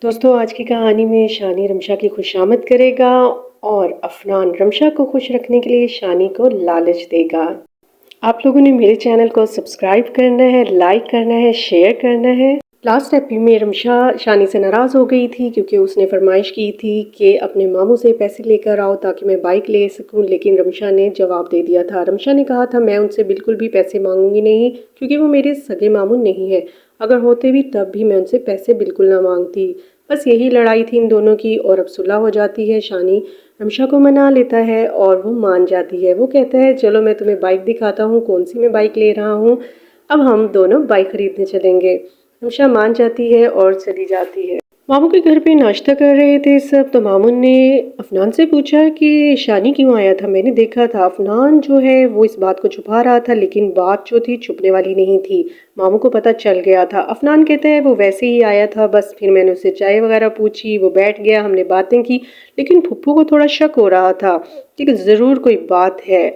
दोस्तों आज की कहानी में शानी रमशा की खुशामद करेगा और अफनान रमशा को खुश रखने के लिए शानी को लालच देगा। आप लोगों ने मेरे चैनल को सब्सक्राइब करना है, लाइक करना है, शेयर करना है। लास्ट एपी में रमशा शानी से नाराज़ हो गई थी क्योंकि उसने फरमाइश की थी कि अपने मामू से पैसे लेकर आओ ताकि मैं बाइक ले सकूं, लेकिन रमशा ने जवाब दे दिया था। रमशा ने कहा था मैं उनसे बिल्कुल भी पैसे मांगूंगी नहीं क्योंकि वो मेरे सगे मामू नहीं है। अगर होते भी तब भी मैं उनसे पैसे बिल्कुल ना मांगती। बस यही लड़ाई थी इन दोनों की और अब सुलह हो जाती है। शानी रमशा को मना लेता है और वो मान जाती है। वो कहता है चलो मैं तुम्हें बाइक दिखाता हूँ, कौन सी मैं बाइक ले रहा हूँ, अब हम दोनों बाइक खरीदने चलेंगे। रमशा मान जाती है और चली जाती है। मामू के घर पे नाश्ता कर रहे थे सब, तो मामू ने अफनान से पूछा कि शानी क्यों आया था। मैंने देखा था अफनान जो है वो इस बात को छुपा रहा था, लेकिन बात जो थी छुपने वाली नहीं थी। मामू को पता चल गया था। अफनान कहते हैं वो वैसे ही आया था, बस फिर मैंने उससे चाय वगैरह पूछी, वो बैठ गया, हमने बातें की, लेकिन फुप्पू को थोड़ा शक हो रहा था कि ज़रूर कोई बात है।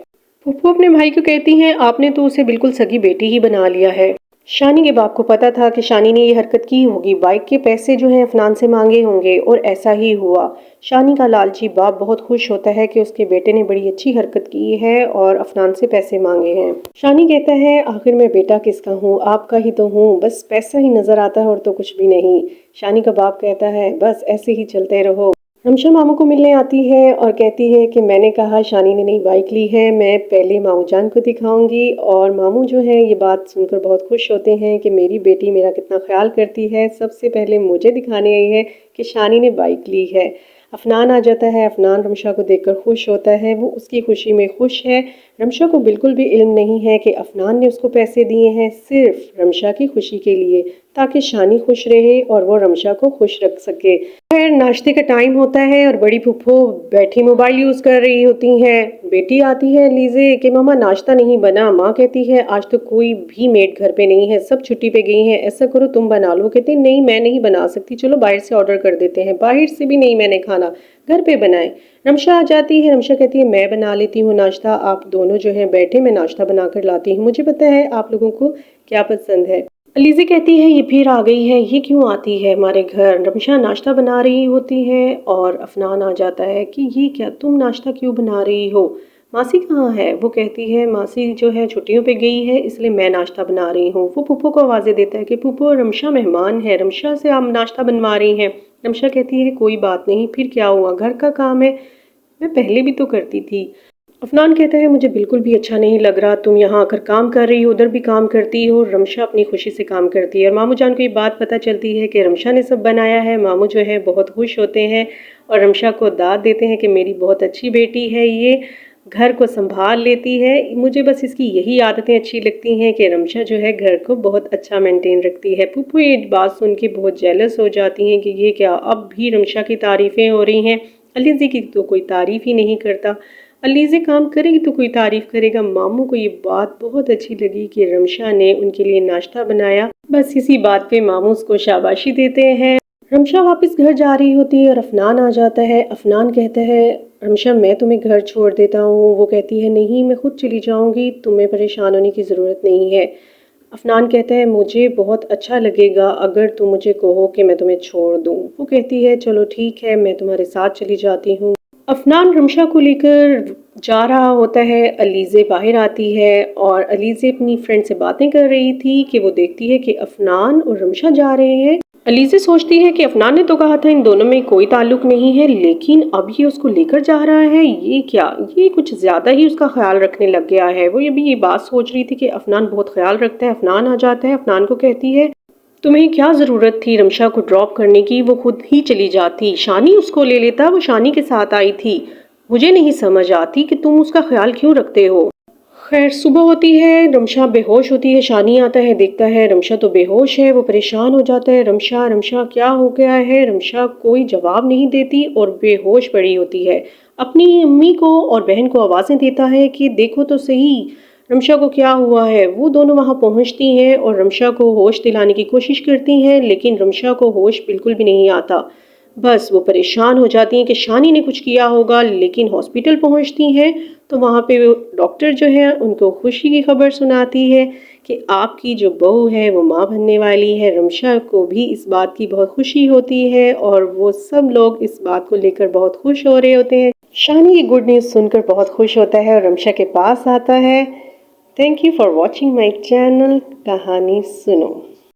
फुप्पू अपने भाई को कहती हैं आपने तो उसे बिल्कुल सगी बेटी ही बना लिया है। शानी के बाप को पता था कि शानी ने ये हरकत की होगी, बाइक के पैसे जो हैं अफनान से मांगे होंगे, और ऐसा ही हुआ। शानी का लालची बाप बहुत खुश होता है कि उसके बेटे ने बड़ी अच्छी हरकत की है और अफनान से पैसे मांगे हैं। शानी कहता है आखिर मैं बेटा किसका हूँ, आपका ही तो हूँ, बस पैसा ही नजर आता है और तो कुछ भी नहीं। शानी का बाप कहता है बस ऐसे ही चलते रहो। रमशा मामू को मिलने आती है और कहती है कि मैंने कहा शानी ने नई बाइक ली है, मैं पहले मामू जान को दिखाऊंगी। और मामू जो है ये बात सुनकर बहुत खुश होते हैं कि मेरी बेटी मेरा कितना ख्याल करती है, सबसे पहले मुझे दिखाने आई है कि शानी ने बाइक ली है। अफनान आ जाता है। अफनान रमशा को देखकर खुश होता है, वो उसकी खुशी में खुश है। रमशा को बिल्कुल भी इल्म नहीं है कि अफनान ने उसको पैसे दिए हैं सिर्फ रमशा की खुशी के लिए, ताकि शानी खुश रहे और वो रमशा को खुश रख सके। खैर नाश्ते का टाइम होता है और बड़ी फुप्पो बैठी मोबाइल यूज कर रही होती हैं। बेटी आती है लीजे कि मामा नाश्ता नहीं बना। माँ कहती है आज तो कोई भी मेड घर पे नहीं है, सब छुट्टी पे गई हैं, ऐसा करो तुम बना लो। कहती नहीं मैं नहीं बना सकती, चलो बाहर से ऑर्डर कर देते हैं। बाहर से भी नहीं मैंने खाना, घर पे बनाए। रमशा आ जाती है। रमशा कहती है मैं बना लेती हूँ नाश्ता, आप दोनों जो है बैठे, मैं नाश्ता बनाकर लाती हूँ, मुझे पता है आप लोगों को क्या पसंद है। अलीज़ी कहती है ये फिर आ गई है, ये क्यों आती है हमारे घर। रमशा नाश्ता बना रही होती है और अफनान आ जाता है कि ये क्या तुम नाश्ता क्यों बना रही हो, मासी कहाँ है। वो कहती है मासी जो है छुट्टियों पे गई है इसलिए मैं नाश्ता बना रही हूँ। वो पुप्पो को आवाज़ें देता है कि पुप्पो रमशा मेहमान है, रमशा से आप नाश्ता बनवा रही हैं। रमशा कहती है कोई बात नहीं, फिर क्या हुआ, घर का काम है, मैं पहले भी तो करती थी। अफनान कहता है मुझे बिल्कुल भी अच्छा नहीं लग रहा, तुम यहाँ आकर काम कर रही हो, उधर भी काम करती हो। रमशा अपनी खुशी से काम करती है और मामू जान को ये बात पता चलती है कि रमशा ने सब बनाया है। मामू जो है बहुत खुश होते हैं और रमशा को दाद देते हैं कि मेरी बहुत अच्छी बेटी है, ये घर को संभाल लेती है, मुझे बस इसकी यही आदतें अच्छी लगती हैं कि रमशा जो है घर को बहुत अच्छा मेंटेन रखती है। पुप्पू ये बात सुन के बहुत जेलस हो जाती हैं कि ये क्या, अब भी रमशा की तारीफ़ें हो रही हैं, अलीज़ी की तो कोई तारीफ़ ही नहीं करता, अलीज़े काम करेगी तो कोई तारीफ करेगा। मामू को ये बात बहुत अच्छी लगी कि रमशा ने उनके लिए नाश्ता बनाया। बस इसी बात पे मामू उसको शाबाशी देते हैं। रमशा वापस घर जा रही होती है और अफनान आ जाता है। अफनान कहता है रमशा मैं तुम्हें घर छोड़ देता हूँ। वो कहती है नहीं मैं खुद चली जाऊँगी, तुम्हें परेशान होने की ज़रूरत नहीं है। अफनान कहता है मुझे बहुत अच्छा लगेगा अगर तुम मुझे कहो कि मैं तुम्हें छोड़ दूँ। वो कहती है चलो ठीक है मैं तुम्हारे साथ चली जाती हूँ। अफनान रमशा को लेकर जा रहा होता है। अलीज़े बाहर आती है और अलीज़े अपनी फ्रेंड से बातें कर रही थी कि वो देखती है कि अफनान और रमशा जा रहे हैं। अलीज़े सोचती है कि अफनान ने तो कहा था इन दोनों में कोई ताल्लुक नहीं है, लेकिन अब ये उसको लेकर जा रहा है, ये क्या, ये कुछ ज़्यादा ही उसका ख्याल रखने लग गया है। वो ये भी ये बात सोच रही थी कि अफनान बहुत ख्याल रखता है। अफनान आ जाता है। अफनान को कहती है तुम्हें क्या ज़रूरत थी रमशा को ड्रॉप करने की, वो खुद ही चली जाती, शानी उसको ले लेता, वो शानी के साथ आई थी, मुझे नहीं समझ आती कि तुम उसका ख्याल क्यों रखते हो। खैर सुबह होती है, रमशा बेहोश होती है, शानी आता है, देखता है रमशा तो बेहोश है। वो परेशान हो जाता है, रमशा रमशा क्या हो गया है। रमशा कोई जवाब नहीं देती और बेहोश पड़ी होती है। अपनी अम्मी को और बहन को आवाज़ें देता है कि देखो तो सही रमशा को क्या हुआ है। वो दोनों वहां पहुंचती हैं और रमशा को होश दिलाने की कोशिश करती हैं, लेकिन रमशा को होश बिल्कुल भी नहीं आता। बस वो परेशान हो जाती हैं कि शानी ने कुछ किया होगा, लेकिन हॉस्पिटल पहुंचती हैं तो वहाँ पे वो डॉक्टर जो है उनको खुशी की खबर सुनाती है कि आपकी जो बहू है वो माँ बनने वाली है। रमशा को भी इस बात की बहुत खुशी होती है और वो सब लोग इस बात को लेकर बहुत खुश हो रहे होते हैं। शानी की गुड न्यूज़ सुनकर बहुत खुश होता है और रमशा के पास आता है। Thank you for watching my channel कहानी सुनो।